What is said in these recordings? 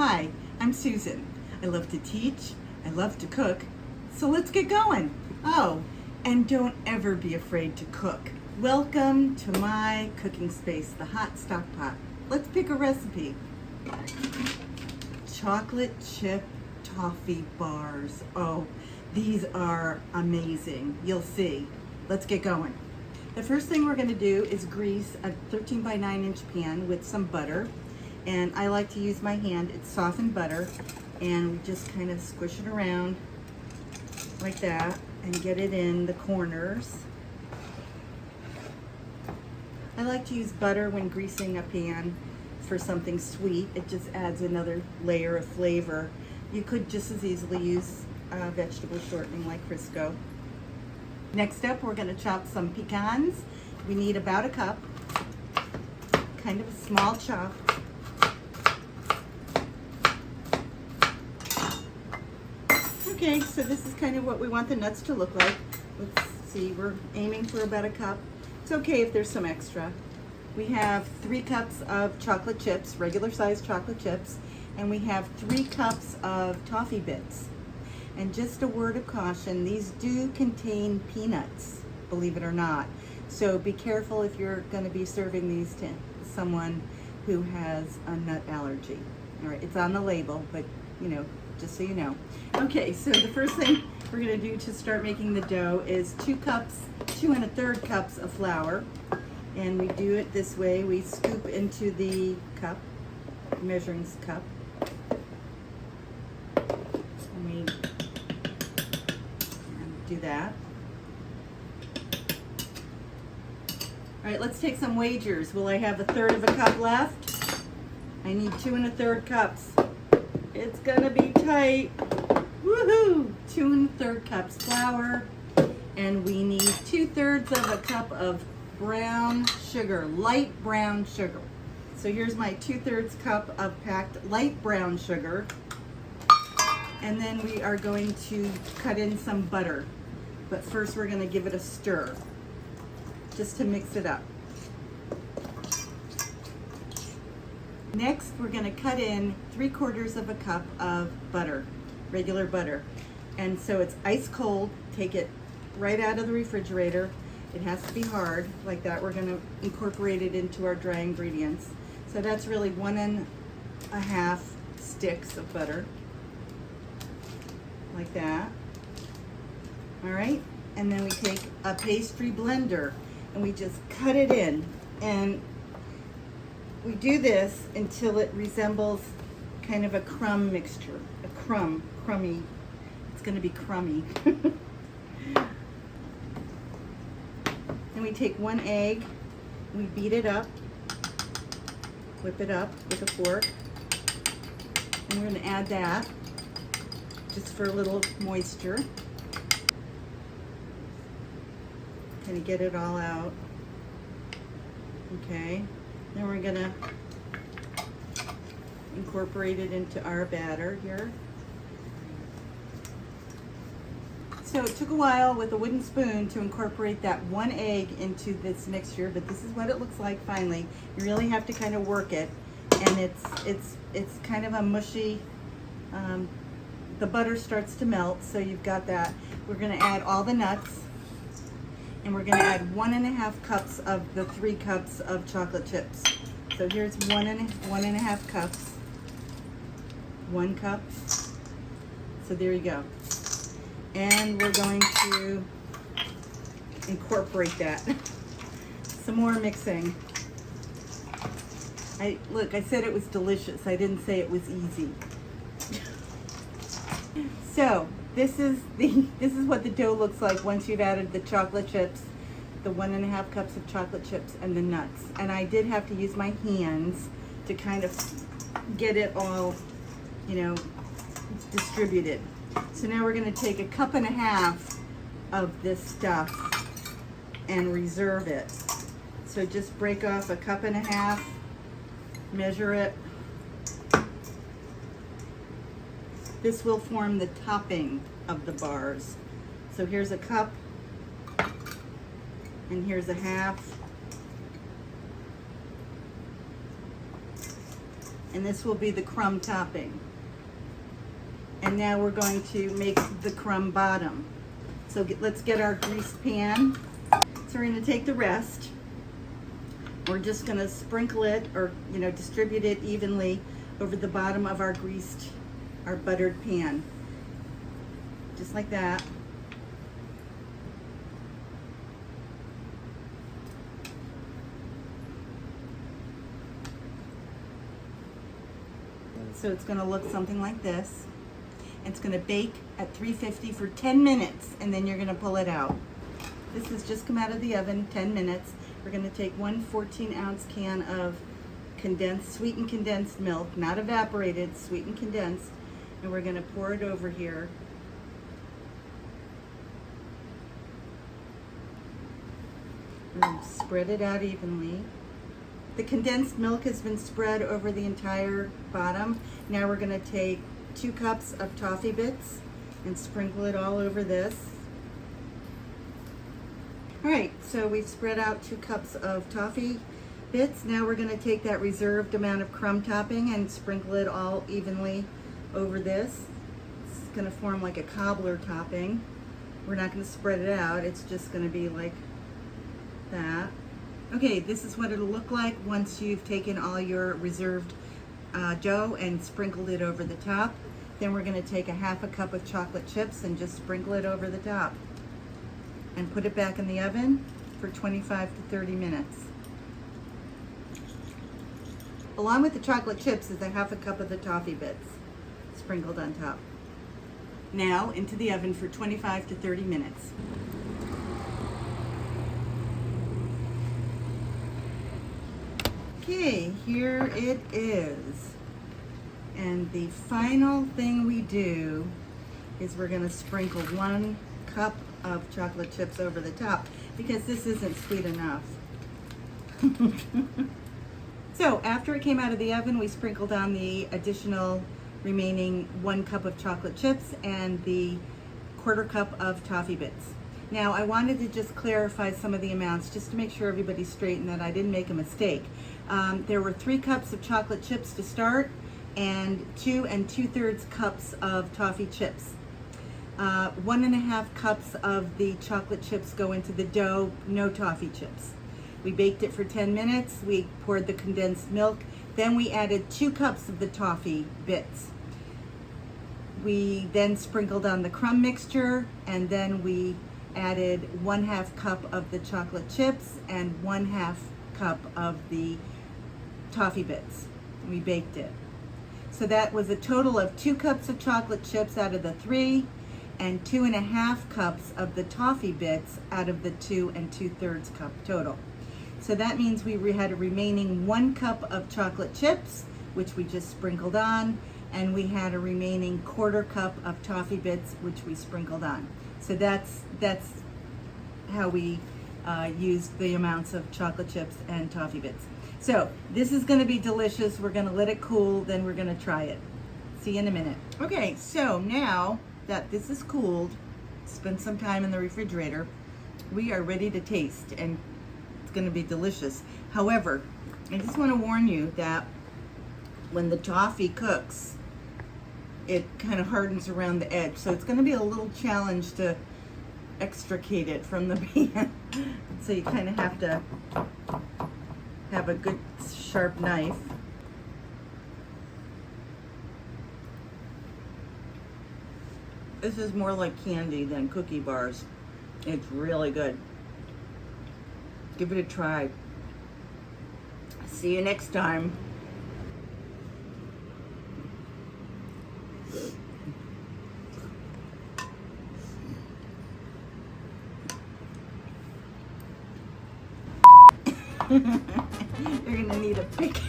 Hi, I'm Susan. I love to teach, I love to cook, so let's get going. Oh, and don't ever be afraid to cook. Welcome to my cooking space, the hot stock pot. Let's pick a recipe. Chocolate chip toffee bars. Oh, these are amazing. You'll see. Let's get going. The first thing we're going to do is grease a 13 by 9 inch pan with some butter. And I like to use my hand. It's softened butter. And we just kind of squish it around like that and get it in the corners. I like to use butter when greasing a pan for something sweet. It just adds another layer of flavor. You could just as easily use vegetable shortening like Crisco. Next up, we're going to chop some pecans. We need about a cup, kind of a small chop. Okay, so this is kind of what we want the nuts to look like. Let's see, we're aiming for about a cup. It's okay if there's some extra. We have 3 cups of chocolate chips, regular sized chocolate chips, and we have 3 cups of toffee bits. And just a word of caution, these do contain peanuts, believe it or not. So be careful if you're going to be serving these to someone who has a nut allergy. All right, it's on the label, but you know, just so you know. Okay, so the first thing we're going to do to start making the dough is 2 and a third cups of flour. And we do it this way. We scoop into the cup, measuring cup. And we do that. All right, let's take some wagers. Will I have a third of a cup left? I need 2 and a third cups. It's gonna be tight. Woohoo! 2 and a third cups flour, and we need 2/3 of a cup of brown sugar, light brown sugar. So here's my 2/3 cup of packed light brown sugar, and then we are going to cut in some butter. But first, we're going to give it a stir, just to mix it up. Next, we're going to cut in 3/4 of a cup of butter, regular butter. And so it's ice cold. Take it right out of the refrigerator. It has to be hard, like that. We're going to incorporate it into our dry ingredients. So that's really 1.5 sticks of butter, like that. All right, and then we take a pastry blender and we just cut it in. And we do this until it resembles kind of a crumb mixture, crummy. It's going to be crummy. Then we take 1 egg, we beat it up, whip it up with a fork, and we're going to add that just for a little moisture. Kind of get it all out. Okay. Then we're going to incorporate it into our batter here. So it took a while with a wooden spoon to incorporate that 1 egg into this mixture, but this is what it looks like finally. You really have to kind of work it, and it's kind of a mushy. The butter starts to melt, so you've got that. We're going to add all the nuts, and we're going to add 1.5 cups of the 3 cups of chocolate chips. So here's 1.5 cups. 1 cup. So there you go. And we're going to incorporate that. Some more mixing. Look, I said it was delicious. I didn't say it was easy. So this is what the dough looks like once you've added the chocolate chips, the 1.5 cups of chocolate chips, and the nuts. And I did have to use my hands to kind of get it all, you know, distributed. So now we're going to take 1.5 cups of this stuff and reserve it. So just break off 1.5 cups, measure it. This will form the topping of the bars. So here's 1 cup, and here's 1/2. And this will be the crumb topping. And now we're going to make the crumb bottom. So let's get our greased pan. So we're going to take the rest. We're just going to sprinkle it, or distribute it evenly over the bottom of our buttered pan. Just like that. So it's going to look something like this. It's going to bake at 350 for 10 minutes, and then you're going to pull it out. This has just come out of the oven, 10 minutes. We're going to take one 14-ounce can of sweetened condensed milk, not evaporated, sweetened condensed, and we're going to pour it over here. We're going to spread it out evenly. The condensed milk has been spread over the entire bottom. Now we're going to take 2 cups of toffee bits and sprinkle it all over this. All right, so we've spread out 2 cups of toffee bits. Now we're going to take that reserved amount of crumb topping and sprinkle it all evenly over this. It's going to form like a cobbler topping. We're not going to spread it out. It's just going to be like that. Okay, this is what it'll look like once you've taken all your reserved dough and sprinkled it over the top. Then we're going to take a half a cup of chocolate chips and just sprinkle it over the top. And put it back in the oven for 25 to 30 minutes. Along with the chocolate chips is a half a cup of the toffee bits sprinkled on top. Now into the oven for 25 to 30 minutes. Okay, here it is. And the final thing we do is we're going to sprinkle 1 cup of chocolate chips over the top because this isn't sweet enough. So after it came out of the oven, we sprinkled on the additional remaining 1 cup of chocolate chips and the 1/4 cup of toffee bits. Now I wanted to just clarify some of the amounts just to make sure everybody's straight and that I didn't make a mistake. There were 3 cups of chocolate chips to start and 2 2/3 cups of toffee chips. 1.5 cups of the chocolate chips go into the dough, no toffee chips. We baked it for 10 minutes, we poured the condensed milk, then we added 2 cups of the toffee bits. We then sprinkled on the crumb mixture, and then we added 1/2 cup of the chocolate chips and 1/2 cup of the toffee bits. We baked it. So that was a total of 2 cups of chocolate chips out of the 3 and 2.5 cups of the toffee bits out of the 2 2/3 cup total. So that means we had a remaining 1 cup of chocolate chips, which we just sprinkled on, and we had a remaining 1/4 cup of toffee bits, which we sprinkled on. So that's how we used the amounts of chocolate chips and toffee bits. So this is going to be delicious. We're going to let it cool, then we're going to try it. See you in a minute. Okay, so now that this is cooled, spent some time in the refrigerator, we are ready to taste, and it's going to be delicious. However, I just want to warn you that when the toffee cooks, it kind of hardens around the edge, so it's going to be a little challenge to extricate it from the pan. So you kind of have to have a good sharp knife. This is more like candy than cookie bars. It's really good. Give it a try. See you next time. You're gonna need a pick.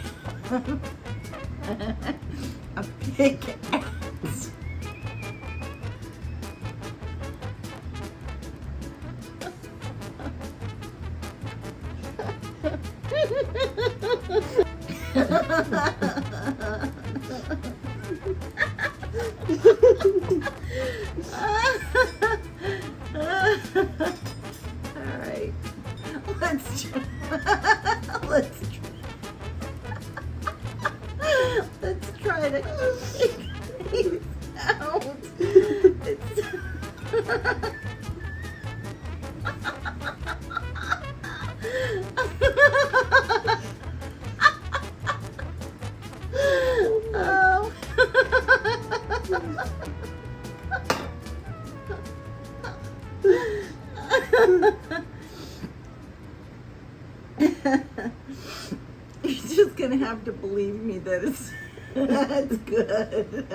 A pickaxe. All right, let's try. Oh. You're just gonna have to believe me that it's that's good.